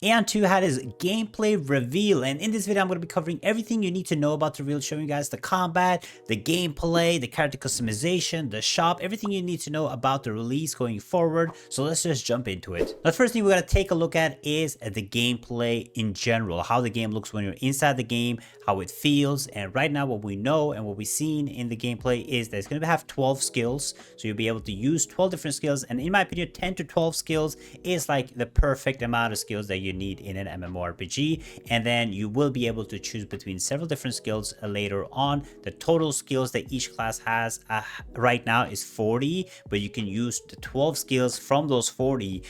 Aion 2 had his gameplay reveal, and in this video I'm going to be covering everything you need to know about the reveal, showing you guys the combat, the gameplay, the character customization, the shop, everything you need to know about the release going forward. So let's just jump into it. The first thing we're going to take a look at is the gameplay in general, how the game looks when you're inside the game, how it feels. And right now what we know and what we've seen in the gameplay is that it's going to have 12 skills, so you'll be able to use 12 different skills, and in my opinion 10 to 12 skills is like the perfect amount of skills that you need in an MMORPG. And then you will be able to choose between several different skills later on. The total skills that each class has right now is 40, but you can use the 12 skills from those 40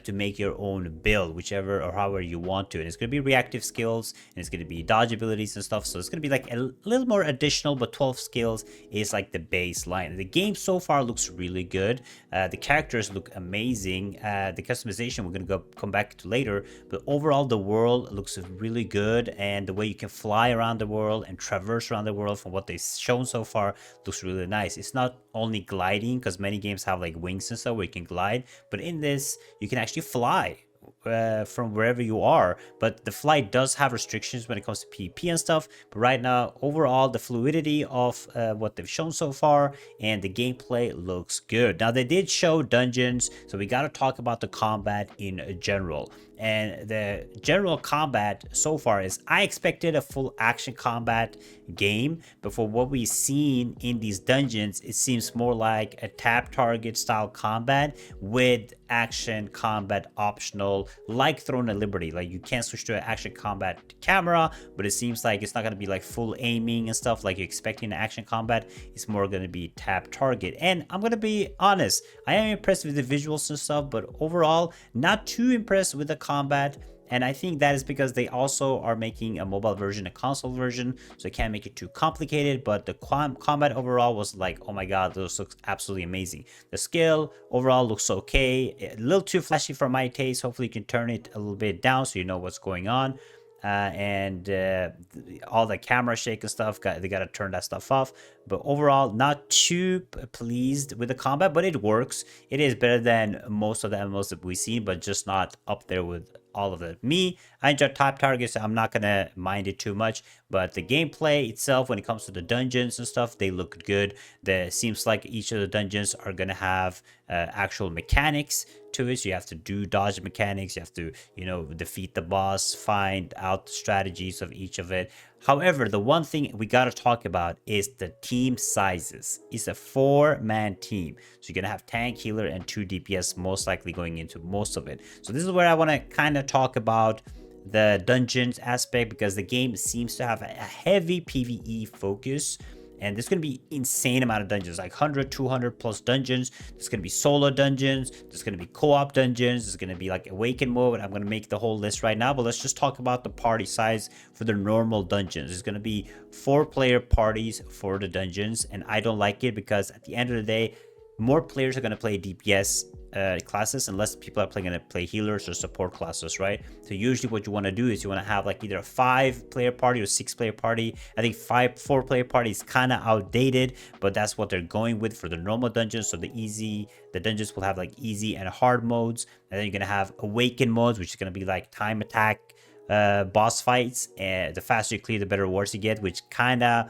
to make your own build, whichever or however you want to. And it's going to be reactive skills, and it's going to be dodge abilities and stuff, so it's going to be like a little more additional, but 12 skills is like the baseline. The game so far looks really good. The characters look amazing. The customization we're going to come back to later, but overall the world looks really good, and the way you can fly around the world and traverse around the world from what they've shown so far looks really nice. It's not only gliding, because many games have like wings and stuff where you can glide, but in this you can actually fly from wherever you are. But the flight does have restrictions when it comes to PvP and stuff, but right now overall the fluidity of what they've shown so far and the gameplay looks good. Now they did show dungeons, so we got to talk about the combat in general. And the general combat so far is, I expected a full action combat game, but for what we've seen in these dungeons, it seems more like a tap target style combat with action combat optional, like Throne of Liberty. Like you can't switch to an action combat camera, but it seems like it's not going to be like full aiming and stuff like you're expecting in action combat. It's more going to be tap target. And I'm going to be honest, I am impressed with the visuals and stuff, but overall not too impressed with the combat. And I think that is because they also are making a mobile version, a console version, so they can't make it too complicated. But the combat overall was like, oh my god, this looks absolutely amazing. The skill overall looks okay, a little too flashy for my taste. Hopefully you can turn it a little bit down so you know what's going on. All the camera shake and stuff, they got to turn that stuff off. But overall not too pleased with the combat, but it works. It is better than most of the MMOs that we've seen, but just not up there with all of it. I enjoy top targets, so I'm not gonna mind it too much. But the gameplay itself, when it comes to the dungeons and stuff, they look good. Seems like each of the dungeons are gonna have actual mechanics to it. So you have to do dodge mechanics, you have to, defeat the boss, find out the strategies of each of it. However, the one thing we got to talk about is the team sizes. It's a 4-man team, so you're gonna have tank, healer, and 2 DPS most likely going into most of it. So this is where I want to kind of talk about the dungeons aspect, because the game seems to have a heavy PvE focus. And there's going to be insane amount of dungeons, like 100, 200 plus dungeons. There's going to be solo dungeons. There's going to be co-op dungeons. There's going to be like awaken mode. I'm going to make the whole list right now, but let's just talk about the party size for the normal dungeons. There's going to be 4-player parties for the dungeons, and I don't like it because at the end of the day, more players are going to play DPS classes, and less people are going to play healers or support classes, right? So usually what you want to do is you want to have like either a 5-player party or 6-player party. I think 4-player party is kind of outdated, but that's what they're going with for the normal dungeons. So the dungeons will have like easy and hard modes, and then you're going to have awaken modes, which is going to be like time attack boss fights, and the faster you clear, the better rewards you get, which kind of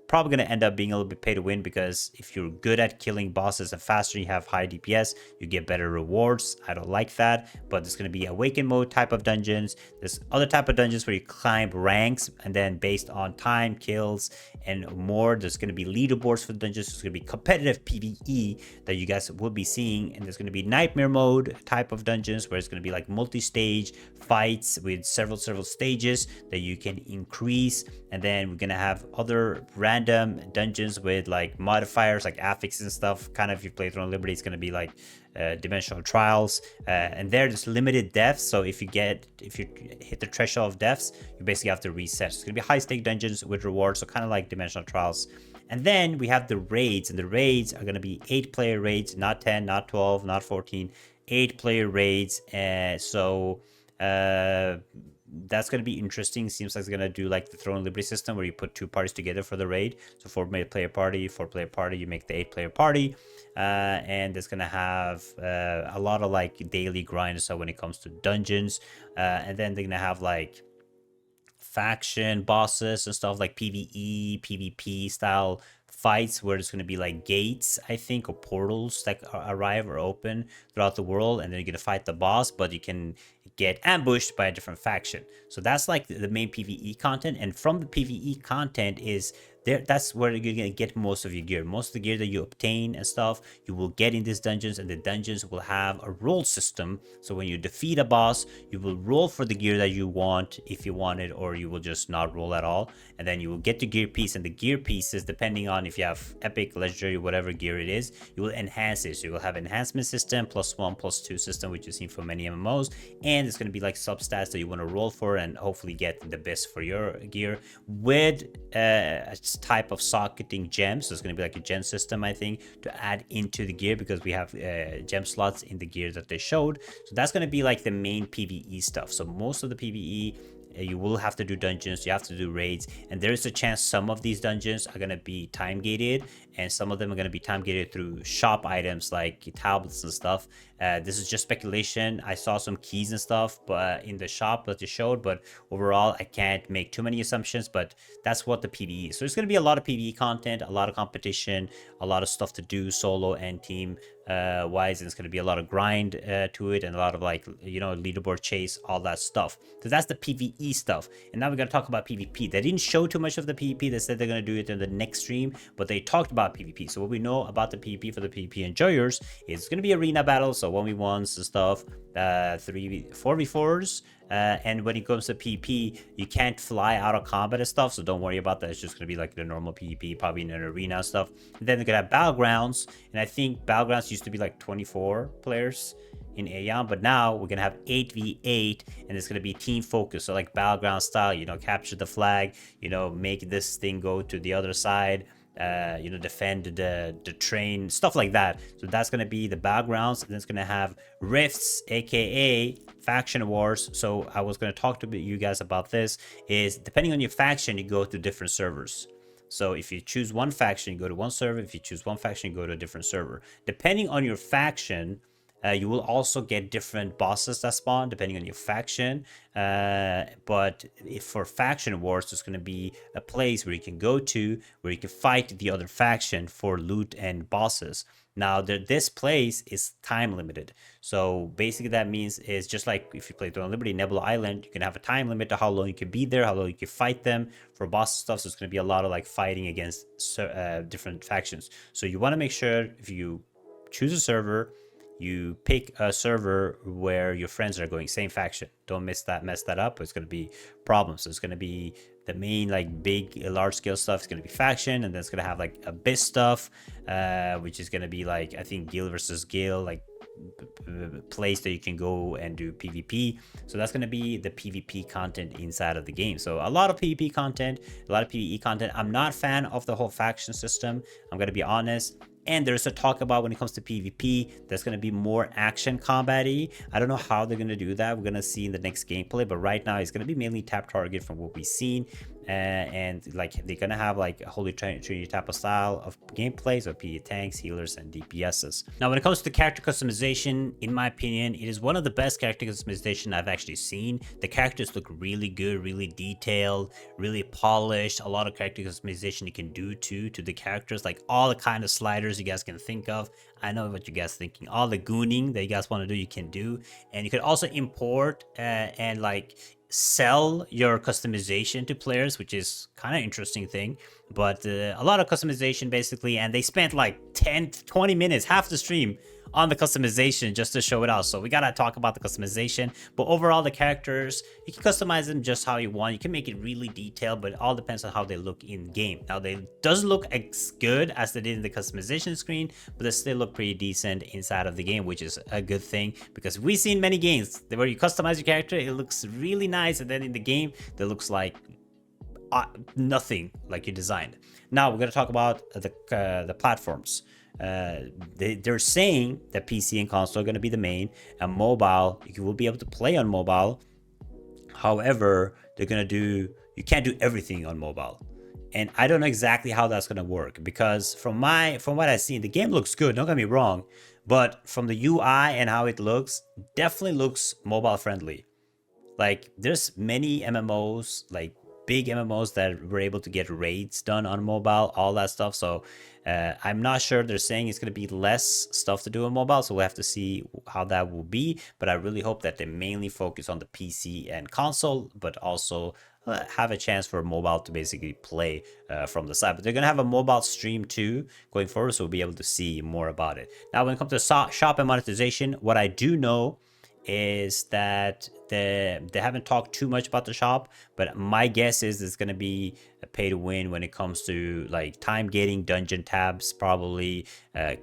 probably going to end up being a little bit pay to win, because if you're good at killing bosses and faster, you have high DPS, you get better rewards. I don't like that. But there's going to be awaken mode type of dungeons. There's other type of dungeons where you climb ranks, and then based on time, kills, and more, there's going to be leaderboards for the dungeons. There's going to be competitive PvE that you guys will be seeing, and there's going to be nightmare mode type of dungeons where it's going to be like multi-stage fights with several stages that you can increase. And then we're going to have other random dungeons with like modifiers like affix and stuff. Kind of, if you play Throne of Liberty, it's going to be like dimensional trials, and there's limited deaths. So if you hit the threshold of deaths, you basically have to reset. So it's going to be high stake dungeons with rewards, so kind of like dimensional trials. And then we have the raids, and the raids are going to be 8-player raids, not 10, not 12, not 14, 8-player raids. that's going to be interesting. Seems like it's going to do like the Throne of Liberty system where you put 2 parties together for the raid. So 4-player party, 4-player party, you make the 8-player party. And it's going to have a lot of like daily grind and stuff when it comes to dungeons. And then they're going to have like faction bosses and stuff like PvE, PvP style fights where it's going to be like gates, I think, or portals that arrive or open throughout the world, and then you're going to fight the boss, but you can get ambushed by a different faction. So that's like the main PvE content, and from the PvE content is there, that's where you're gonna get most of your gear. Most of the gear that you obtain and stuff you will get in these dungeons, and the dungeons will have a roll system. So when you defeat a boss, you will roll for the gear that you want if you want it, or you will just not roll at all, and then you will get the gear piece. And the gear pieces, depending on if you have epic, legendary, whatever gear it is, you will enhance it. So you will have enhancement system, +1, +2 system, which you've seen for many MMOs, and it's going to be like substats that you want to roll for and hopefully get the best for your gear with a type of socketing gems. So it's going to be like a gem system, I think, to add into the gear, because we have gem slots in the gear that they showed. So that's going to be like the main PvE stuff. So most of the PvE, you will have to do dungeons, you have to do raids, and there is a chance some of these dungeons are going to be time gated, and some of them are going to be time gated through shop items like tablets and stuff. This is just speculation. I saw some keys and stuff but in the shop that they showed, but overall I can't make too many assumptions, but that's what the PvE is. So it's going to be a lot of PvE content, a lot of competition, a lot of stuff to do solo and team wise, and it's going to be a lot of grind to it, and a lot of like, you know, leaderboard chase, all that stuff. So that's the PvE stuff. And now we're going to talk about PvP. They didn't show too much of the PvP. They said they're going to do it in the next stream, but they talked about PvP. So what we know about the PvP for the PvP enjoyers is it's going to be arena battles, so 1v1s and stuff, 4v4s. And when it comes to PvP, you can't fly out of combat and stuff, so don't worry about that. It's just going to be like the normal PvP, probably in an arena and stuff. And then they're going to have battlegrounds, and I think battlegrounds used to be like 24 players in Aion, but now we're going to have 8v8, and it's going to be team focused. So like battleground style, you know, capture the flag, you know, make this thing go to the other side, you know, defend the train, stuff like that. So that's going to be the backgrounds, and it's going to have rifts, aka faction wars. So I was going to talk to you guys about this. Is depending on your faction, you go to different servers. So if you choose one faction, you go to one server. If you choose one faction, you go to a different server. Depending on your faction, you will also get different bosses that spawn depending on your faction. But if for faction wars, there's going to be a place where you can go to where you can fight the other faction for loot and bosses. Now, this place is time limited. So basically that means is just like if you play Throne of Liberty, Nebula Island, you can have a time limit to how long you can be there, how long you can fight them for boss stuff. So it's going to be a lot of like fighting against different factions. So you want to make sure if you choose a server, you pick a server where your friends are going, same faction. Don't mess that up. It's going to be problems. So it's going to be the main like big large scale stuff is going to be faction, and then it's going to have like abyss stuff, which is going to be like, I think, guild versus guild, like place that you can go and do PvP. So that's going to be the PvP content inside of the game. So a lot of PvP content, a lot of PvE content. I'm not a fan of the whole faction system, I'm going to be honest. And there's a talk about when it comes to PvP, there's going to be more action combat-y. I don't know how they're going to do that. We're going to see in the next gameplay, but right now it's going to be mainly tap target from what we've seen. And like they're going to have like a Holy Trinity type of style of gameplay, so PvE tanks, healers, and DPSs. Now, when it comes to character customization, in my opinion, it is one of the best character customization I've actually seen. The characters look really good, really detailed, really polished. A lot of character customization you can do to the characters, like all the kind of sliders you guys can think of. I know what you guys are thinking. All the gooning that you guys want to do, you can do. And you could also import and like sell your customization to players, which is kind of interesting thing. But a lot of customization basically, and they spent like 10-20 minutes, half the stream, on the customization just to show it out. So we gotta talk about the customization. But overall, the characters, you can customize them just how you want. You can make it really detailed, but it all depends on how they look in game. Now, they doesn't look as good as they did in the customization screen, but they still look pretty decent inside of the game, which is a good thing, because we've seen many games where you customize your character, it looks really nice, and then in the game that looks like nothing like you designed. Now we're going to talk about the platforms. They're saying that PC and console are going to be the main, and mobile, you will be able to play on mobile However, you can't do everything on mobile. And I don't know exactly how that's gonna work, because from what I've seen, the game looks good, don't get me wrong, but from the UI and how it looks, definitely looks mobile friendly. Like there's many MMOs, like big MMOs, that were able to get raids done on mobile, all that stuff. So I'm not sure. They're saying it's going to be less stuff to do on mobile, so we'll have to see how that will be. But I really hope that they mainly focus on the PC and console, but also have a chance for mobile to basically play from the side. But they're going to have a mobile stream too going forward, so we'll be able to see more about it. Now, when it comes to shop and monetization, what I do know is that they haven't talked too much about the shop, but my guess is it's going to be a pay to win when it comes to like time gating, dungeon tabs, probably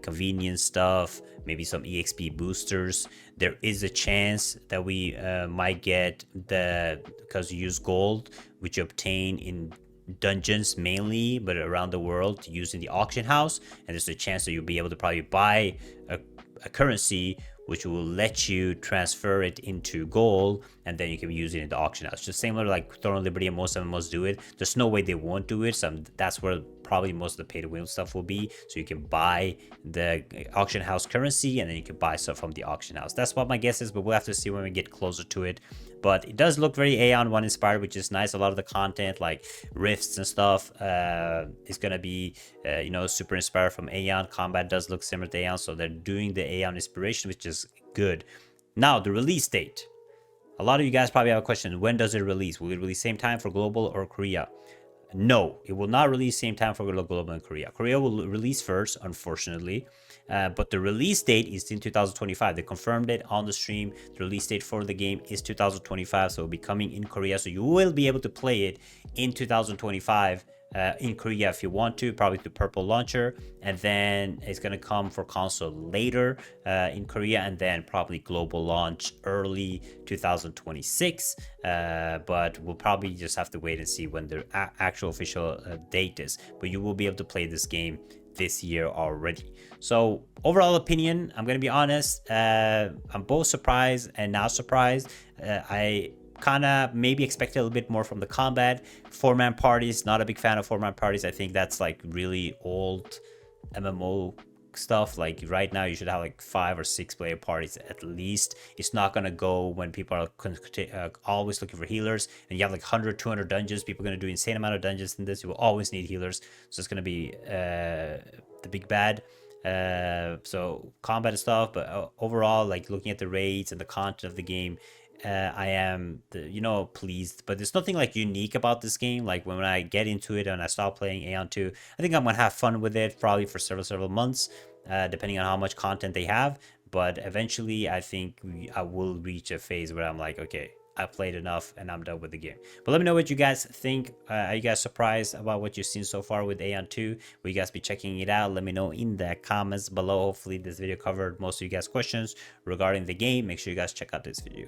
convenience stuff, maybe some exp boosters. There is a chance that we might get because you use gold, which you obtain in dungeons mainly, but around the world using the auction house, and there's a chance that you'll be able to probably buy a currency which will let you transfer it into gold, and then you can use it in the auction house. Just similar like Throne of Liberty, and most MMOs do it. There's no way they won't do it, so that's where probably most of the pay to win stuff will be. So you can buy the auction house currency, and then you can buy stuff from the auction house. That's what my guess is, but we'll have to see when we get closer to it. But it does look very Aion 1 inspired, which is nice. A lot of the content, like rifts and stuff, is gonna be super inspired from Aion. Combat does look similar to Aion, so they're doing the Aion inspiration, which is good. Now, the release date. A lot of you guys probably have a question: when does it release? Will it release same time for global or Korea? No, it will not release same time for global and Korea. Korea will release first, unfortunately, but the release date is in 2025. They confirmed it on the stream. The release date for the game is 2025, so it'll be coming in Korea. So you will be able to play it in 2025 in Korea if you want to, probably the purple launcher, and then it's going to come for console later in Korea, and then probably global launch early 2026, but we'll probably just have to wait and see when the actual official date is. But you will be able to play this game this year already. So overall opinion, I'm going to be honest, I'm both surprised and not surprised. I kind of maybe expected a little bit more from the combat. 4-man parties, not a big fan of 4-man parties. I think that's like really old MMO stuff. Like right now you should have like 5 or 6 player parties at least. It's not gonna go when people are always looking for healers, and you have like 100 200 dungeons. People are gonna do insane amount of dungeons in this. You will always need healers, so it's gonna be the big bad. So combat and stuff, but overall, like looking at the raids and the content of the game, I am pleased. But there's nothing like unique about this game. Like when I get into it and I stop playing Aion 2, I think I'm gonna have fun with it probably for several months, depending on how much content they have. But eventually I think I will reach a phase where I'm like, okay, I played enough and I'm done with the game. But let me know what you guys think. Are you guys surprised about what you've seen so far with Aion 2? Will you guys be checking it out? Let me know in the comments below. Hopefully this video covered most of you guys' questions regarding the game. Make sure you guys check out this video.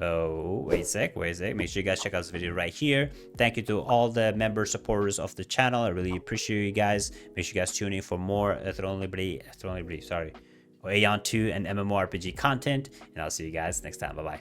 Oh, wait a sec. Make sure you guys check out this video right here. Thank you to all the member supporters of the channel. I really appreciate you guys. Make sure you guys tune in for more Throne of Liberty, or Aion 2 and MMORPG content. And I'll see you guys next time. Bye-bye.